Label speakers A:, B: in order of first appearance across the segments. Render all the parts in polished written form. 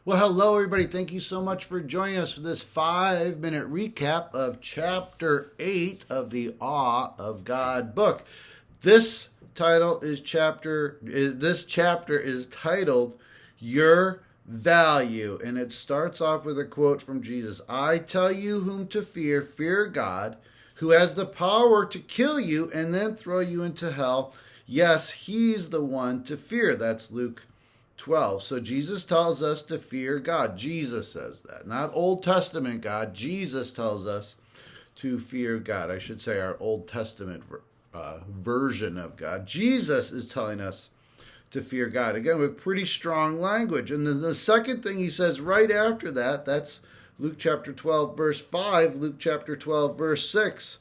A: Well, hello, everybody. Thank you so much for joining us for this 5-minute recap of Chapter 8 of the Awe of God book. This chapter is titled Your Value, and it starts off with a quote from Jesus. I tell you whom to fear, fear God, who has the power to kill you and then throw you into hell. Yes, he's the one to fear. That's Luke 12. So Jesus tells us to fear God. Jesus says that, not Old Testament God. Jesus tells us to fear God. I should say our Old Testament version of God. Jesus is telling us to fear God. Again, with pretty strong language. And then the second thing he says right after that, that's Luke chapter 12, verse 5, Luke chapter 12, verse 6.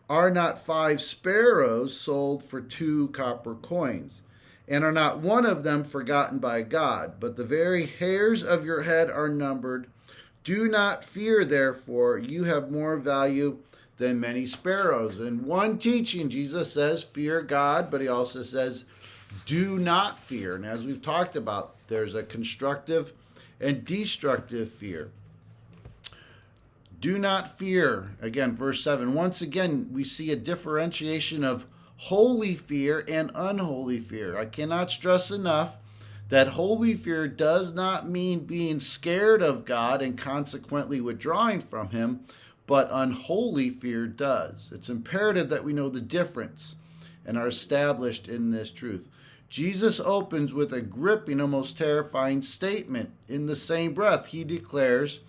A: Are not 5 sparrows sold for 2 copper coins? And are not one of them forgotten by God? But the very hairs of your head are numbered. Do not fear, therefore, you have more value than many sparrows. In one teaching, Jesus says, fear God, but he also says, do not fear. And as we've talked about, there's a constructive and destructive fear. Do not fear. Again, verse 7. Once again, we see a differentiation of holy fear and unholy fear. I cannot stress enough that holy fear does not mean being scared of God and consequently withdrawing from him, but unholy fear does. It's imperative that we know the difference and are established in this truth. Jesus opens with a gripping, almost terrifying statement. In the same breath, he declares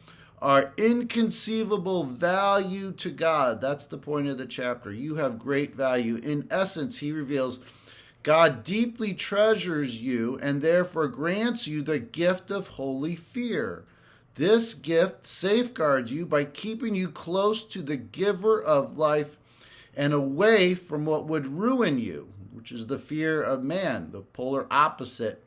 A: our inconceivable value to God. That's the point of the chapter. You have great value. In essence, he reveals God deeply treasures you and therefore grants you the gift of holy fear. This gift safeguards you by keeping you close to the giver of life and away from what would ruin you, which is the fear of man, the polar opposite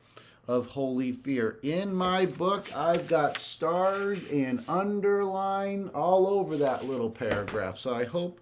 A: of holy fear. In my book, I've got stars and underline all over that little paragraph. So I hope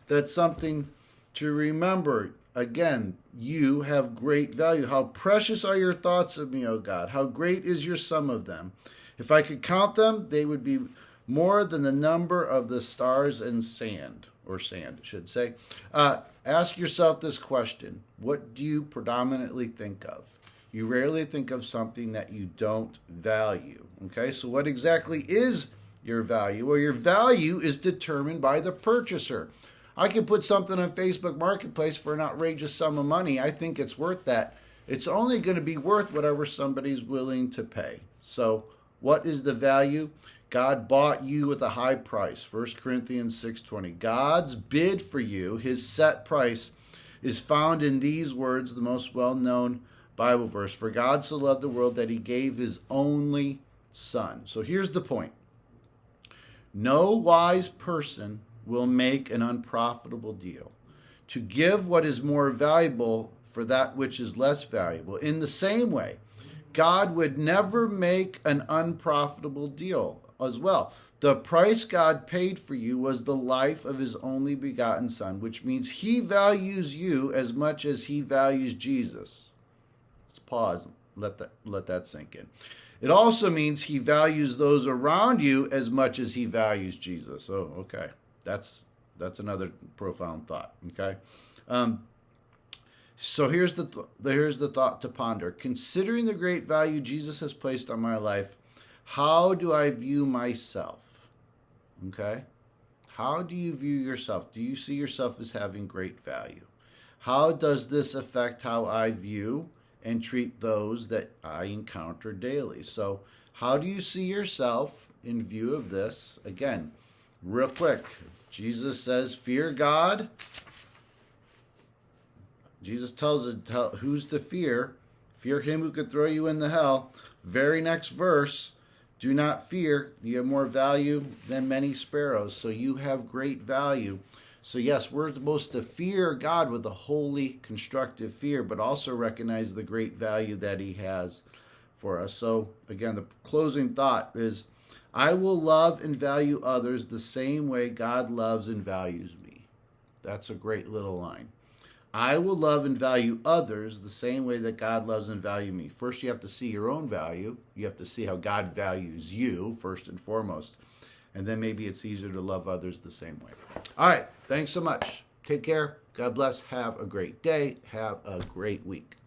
A: that's something to remember. Again, you have great value. How precious are your thoughts of me, O God? How great is your sum of them? If I could count them, they would be more than the number of the stars and sand, or sand, I should say. Ask yourself this question. What do you predominantly think of? You rarely think of something that you don't value. Okay, so what exactly is your value? Well, your value is determined by the purchaser. I can put something on Facebook Marketplace for an outrageous sum of money. I think it's worth that. It's only going to be worth whatever somebody's willing to pay. So what is the value? God bought you with a high price. 1 Corinthians 6:20. God's bid for you, his set price, is found in these words, the most well-known Bible verse. For God so loved the world that he gave his only son. So here's the point. No wise person will make an unprofitable deal to give what is more valuable for that which is less valuable. In the same way, God would never make an unprofitable deal as well. The price God paid for you was the life of his only begotten son, which means he values you as much as he values Jesus. Pause, let that sink in. It also means he values those around you as much as he values Jesus. Oh, okay. That's another profound thought. Okay. So here's the thought to ponder. Considering the great value Jesus has placed on my life, how do I view myself? Okay. How do you view yourself? Do you see yourself as having great value? How does this affect how I view and treat those that I encounter daily? So how do you see yourself in view of this? Again, real quick, Jesus says, fear God. Jesus tells us who's to fear. Fear him who could throw you in the hell. Very next verse, do not fear. You have more value than many sparrows. So you have great value. So yes, we're supposed to fear God with a holy, constructive fear, but also recognize the great value that he has for us. So again, the closing thought is, I will love and value others the same way God loves and values me. That's a great little line. I will love and value others the same way that God loves and values me. First, you have to see your own value. You have to see how God values you, first and foremost. And then maybe it's easier to love others the same way. All right. Thanks so much. Take care. God bless. Have a great day. Have a great week.